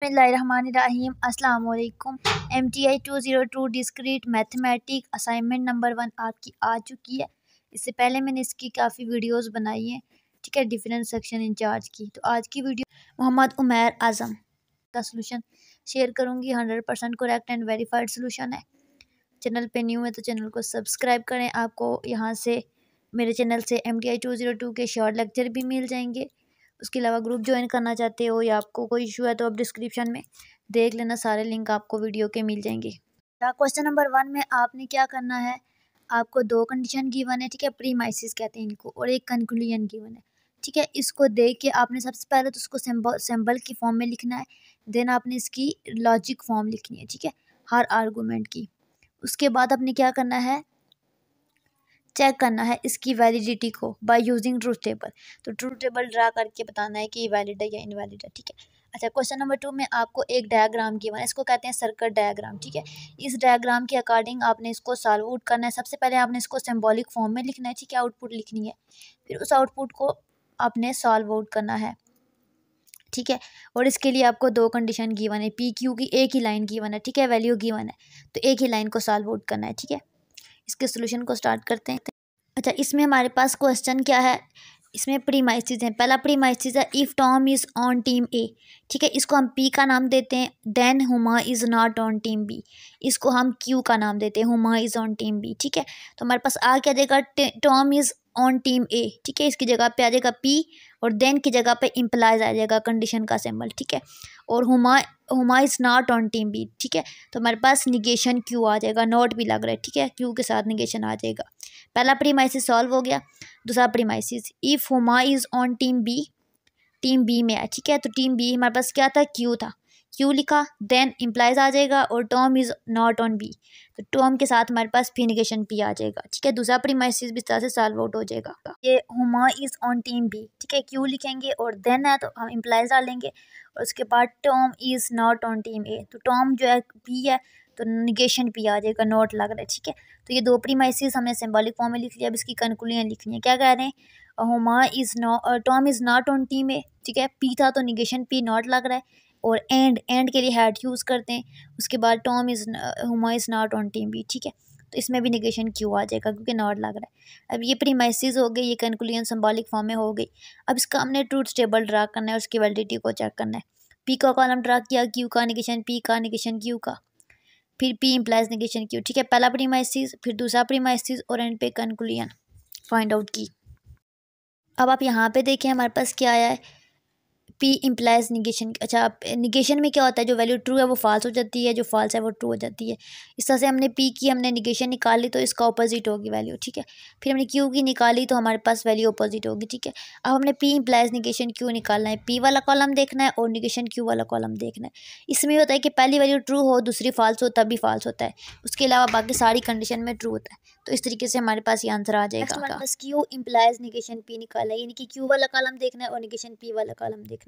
बिस्मिल्लाहिर्रहमानिर्रहीम अस्सलाम वालेकुम। MTI 202 discrete mathematic assignment number 1 आपकी आ चुकी है। इससे पहले मैंने इसकी काफ़ी वीडियोस बनाई हैं, ठीक है, डिफरेंट सेक्शन इंचार्ज की। तो आज की वीडियो मोहम्मद उमैर आज़म का सलूशन शेयर करूँगी। 100% करेक्ट एंड वेरीफाइड सलूशन है। चैनल पे न्यू है तो चैनल को सब्सक्राइब करें। आपको यहाँ से मेरे चैनल से MTI 202 के शॉर्ट लेक्चर भी मिल जाएंगे। उसके अलावा ग्रुप ज्वाइन करना चाहते हो या आपको कोई इशू है तो आप डिस्क्रिप्शन में देख लेना, सारे लिंक आपको वीडियो के मिल जाएंगे। क्वेश्चन नंबर 1 में आपने क्या करना है, आपको 2 कंडीशन गिवन है, ठीक है, प्रीमाइसिस कहते हैं इनको, और एक कंक्लूजन गिवन है, ठीक है। इसको देख के आपने सबसे पहले तो उसको सिंबल की फॉर्म में लिखना है, देन आपने इसकी लॉजिक फॉर्म लिखनी है, ठीक है, हर आर्गूमेंट की। उसके बाद आपने क्या करना है, चेक करना है इसकी वैलिडिटी को बाय यूजिंग ट्रूथ टेबल। तो ट्रूथ टेबल ड्रा करके बताना है कि ये वैलिड है या इनवैलिड है, ठीक है। अच्छा, क्वेश्चन नंबर 2 में आपको एक डायग्राम गिवन है, इसको कहते हैं सर्किट डायग्राम, ठीक है। इस डायग्राम के अकॉर्डिंग आपने इसको सॉल्व आउट करना है। सबसे पहले आपने इसको सिंबॉलिक फॉर्म में लिखना है, ठीक है, आउटपुट लिखनी है, फिर उस आउटपुट को आपने सॉल्व आउट करना है, ठीक है। और इसके लिए आपको 2 कंडीशन गिवन है, पी क्यू की एक ही लाइन गिवन है, ठीक है, वैल्यू गिवन है, तो एक ही लाइन को सॉल्व आउट करना है, ठीक है। इसके सोल्यूशन को स्टार्ट करते हैं। अच्छा, इसमें हमारे पास क्वेश्चन क्या है, इसमें प्रीमाइसिस है। पहला प्रीमाइसिस है if Tom is on team A, ठीक है, इसको हम पी का नाम देते हैं। Then Huma is not on team B, इसको हम क्यू का नाम देते हैं, Huma is on team B, ठीक है। तो हमारे पास आ क्या देगा, Tom is on team A, ठीक है, इसकी जगह पे आ जाएगा पी, और देन की जगह पे इम्प्लाइज आ जाएगा कंडीशन का सिंबल, ठीक है। और Huma is not on team B, ठीक है, तो हमारे पास निगेशन क्यू आ जाएगा, नॉट भी लग रहा है, ठीक है, क्यू के साथ निगेशन आ जाएगा। पहला प्रीमाइसिस सॉल्व हो गया। दूसरा premises if Huma is on team B में है, ठीक है, तो टीम बी हमारे पास क्या था, क्यू था, क्यू लिखा, देन इम्प्लाइज आ जाएगा, और Tom is not on B, तो टॉम के साथ हमारे पास फिर निगेशन पी आ जाएगा, ठीक है। दूसरा प्रीमाइसिस भी इस तरह से सॉल्व आउट हो जाएगा। ये Huma is on team B, ठीक है, क्यू लिखेंगे और देन है तो हम इम्प्लाइज डालेंगे, और उसके बाद Tom is not on team A, तो टॉम जो है पी है तो निगेशन पी आ जाएगा, नॉट लग रहा है, ठीक है। तो ये 2 प्रीमाइसिस हमने सिंबॉलिक फॉर्म में लिख लिया। अब इसकी कंक्लूजन लिखनी है। क्या कह रहे हैं, Tom is not on team A, ठीक है, पी था तो निगेशन पी नॉट लग रहा है, और एंड के लिए हैड यूज़ करते हैं। उसके बाद Huma is not on team B, ठीक है, तो इसमें भी निगेशन क्यू आ जाएगा क्योंकि नॉट लग रहा है। अब ये प्रीमाइसिस हो गई, ये कंक्लूजन सिंबॉलिक फॉर्म में हो गई। अब इसका हमने ट्रूथ टेबल ड्रा करना है, उसकी वैलिडिटी को चेक करना है। पी का कॉलम ड्रा किया, क्यू का निगेशन पी का, निगेशन क्यू का, फिर पी इम्प्लाइज निगेशन क्यू, ठीक है, पहला प्रीमाइसिस, फिर दूसरा प्रीमाइसिस, और एंड पे कंक्लूजन फाइंड आउट की। अब आप यहाँ पे देखें हमारे पास क्या आया है, पी इम्प्लाइज निगेशन। अच्छा, निगेशन में क्या होता है, जो वैल्यू ट्रू है वो फॉल्स हो जाती है, जो फॉल्स है वो ट्रू हो जाती है। इस तरह से हमने पी की हमने निगेशन निकाली तो इसका ऑपोजिट होगी वैल्यू, ठीक है। फिर हमने क्यू की निकाली तो हमारे पास वैल्यू ऑपोजिट होगी, ठीक है। अब हमने पी इम्प्लाइज निगेशन क्यू निकालना है, पी वाला कॉलम देखना है और निगेशन क्यू वाला कॉलम देखना है। इसमें होता है कि पहली वैल्यू ट्रू हो दूसरी फॉल्स हो तभी फॉल्स होता है, उसके अलावा बाकी सारी कंडीशन में ट्रू होता है। तो इस तरीके से हमारे पास ये आंसर आ जाएगा। हमारे पास क्यू इम्प्लाइज निगेशन पी निकाला है, यानी कि क्यू वाला कॉलम देखना है और निगेशन पी वाला कॉलम देखना है।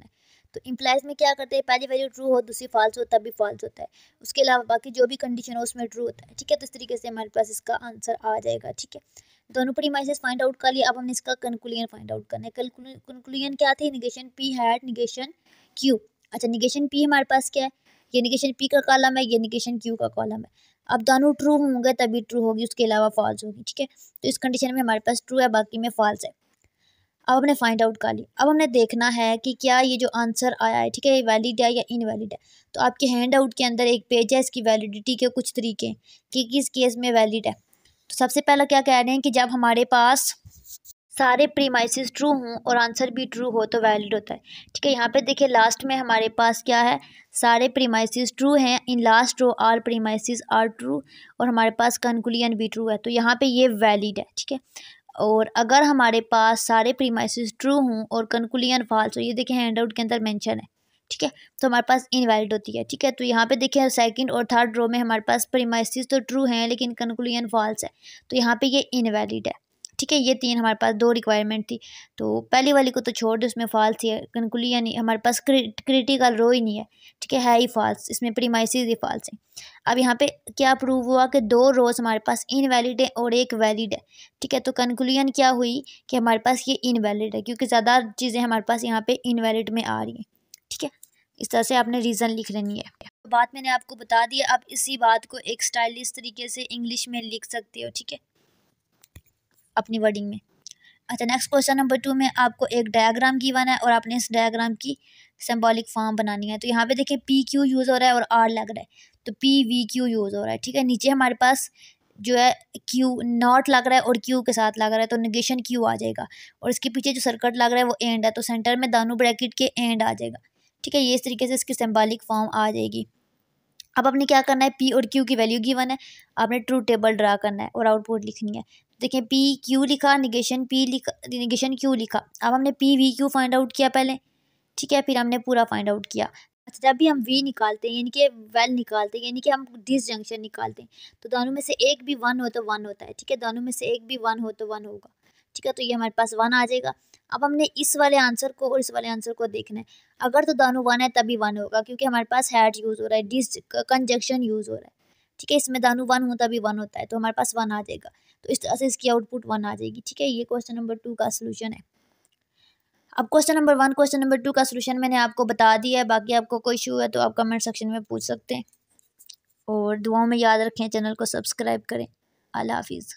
तो इम्प्लाइज में क्या करते हैं, पहली वैल्यू ट्रू हो दूसरी फॉल्स हो तभी फॉल्स होता है, उसके अलावा बाकी जो भी कंडीशन हो उसमें ट्रू होता है, ठीक है। तो इस तरीके से हमारे पास इसका आंसर आ जाएगा, ठीक है। दोनों प्रीमाइसेस फाइंड आउट कर लिया। अब हमने इसका कंक्लूजन फाइंड आउट करना है। कंक्लूजन क्या थे, negation P had negation Q. अच्छा, निगेशन पी हमारे पास क्या है, ये निगेशन पी का कॉलम है, ये निगेशन क्यू का कॉलम है। अब दोनों ट्रू होंगे तभी ट्रू होगी, उसके अलावा फॉल्स होगी, ठीक है। तो इस कंडीशन में हमारे पास ट्रू है, बाकी में फॉल्स है। अब हमने फाइंड आउट कर लिया। अब हमने देखना है कि क्या ये जो आंसर आया है, ठीक है, ये वैलिड है या इनवैलिड है। तो आपके हैंड आउट के अंदर एक पेज है, इसकी वैलिडिटी के कुछ तरीके कि किस केस में वैलिड है। तो सबसे पहला क्या कह रहे हैं कि जब हमारे पास सारे प्रीमाइसिस ट्रू हों और आंसर भी ट्रू हो तो वैलिड होता है, ठीक है। यहाँ पे देखिए लास्ट में हमारे पास क्या है, सारे प्रीमाइसिस ट्रू हैं, in last row all premises are true, और हमारे पास कंक्लूजन भी ट्रू है, तो यहाँ पे ये वैलिड है, ठीक है। और अगर हमारे पास सारे प्रीमाइसिस ट्रू हों और कंक्लूजन फॉल्स हो, ये देखिए हैंड आउट के अंदर मेंशन है, ठीक है, तो हमारे पास इनवैलिड होती है, ठीक है। तो यहाँ पे देखिए सेकंड और थर्ड रो में हमारे पास प्रीमाइसिस तो ट्रू हैं लेकिन कंक्लूजन फॉल्स है, तो यहाँ पे ये इनवैलिड है, ठीक है। ये 3 हमारे पास 2 रिक्वायरमेंट थी, तो पहली वाली को तो छोड़ दो, उसमें फॉल्स ही है, कंक्लूजन ही हमारे पास क्रिटिकल रो ही नहीं है, ठीक है ही फॉल्स, इसमें प्रीमाइसिस ही फॉल्स है। अब यहाँ पे क्या प्रूव हुआ कि 2 रोज हमारे पास इनवैलिड है और एक वैलिड है, ठीक है। तो कंक्लूजन क्या हुई कि हमारे पास ये इनवैलिड है क्योंकि ज़्यादा चीज़ें हमारे पास यहाँ पे इनवैलिड में आ रही हैं, ठीक है। इस तरह से आपने रीज़न लिख लेनी है। बात मैंने आपको बता दी, आप इसी बात को एक स्टाइलिश तरीके से इंग्लिश में लिख सकते हो, ठीक है, अपनी वर्डिंग में। अच्छा, नेक्स्ट क्वेश्चन नंबर 2 में आपको एक डायग्राम गिवन है और आपने इस डायग्राम की सिंबॉलिक फॉर्म बनानी है। तो यहाँ पे देखिए पी क्यू यूज़ हो रहा है और आर लग रहा है, तो पी वी क्यू यूज़ हो रहा है, ठीक है। नीचे हमारे पास जो है क्यू नॉट लग रहा है और क्यू के साथ लग रहा है, तो नेगेशन क्यू आ जाएगा। और इसके पीछे जो सर्कट लग रहा है वो एंड है, तो सेंटर में दानू ब्रैकेट के एंड आ जाएगा, ठीक है। ये इस तरीके से इसकी सिंबॉलिक फॉर्म आ जाएगी। अब आपने क्या करना है, पी और क्यू की वैल्यू गिवन है, आपने ट्रूथ टेबल ड्रा करना है और आउटपुट लिखनी है। देखिए पी क्यू लिखा, निगेशन पी लिखा, निगेशन क्यू लिखा। अब हमने P V Q find out किया पहले, ठीक है, फिर हमने पूरा फाइंड आउट किया। अच्छा, जब भी हम वी निकालते हैं यानी कि वेल निकालते हैं, यानी कि हम डिसजंक्शन निकालते हैं, तो दोनों में से एक भी वन हो तो वन होता है, ठीक है, दोनों में से एक भी वन हो तो वन होगा, ठीक है। तो ये हमारे पास वन आ जाएगा। अब हमने इस वाले आंसर को और इस वाले आंसर को देखना है, अगर तो दोनों वन है तभी वन होगा, क्योंकि हमारे पास हैड यूज़ हो रहा है, डिस कंजक्शन यूज़ हो रहा है, ठीक है। इसमें दोनों वन हो तभी वन होता है, तो हमारे पास वन आ जाएगा। तो इस तरह से इसकी आउटपुट वन आ जाएगी, ठीक है। ये क्वेश्चन नंबर 2 का सोल्यूशन है। अब क्वेश्चन नंबर 1 क्वेश्चन नंबर 2 का सोल्यूशन मैंने आपको बता दिया है। बाकी आपको कोई इशू है तो आप कमेंट सेक्शन में पूछ सकते हैं, और दुआओं में याद रखें, चैनल को सब्सक्राइब करें। अल्लाह हाफिज़।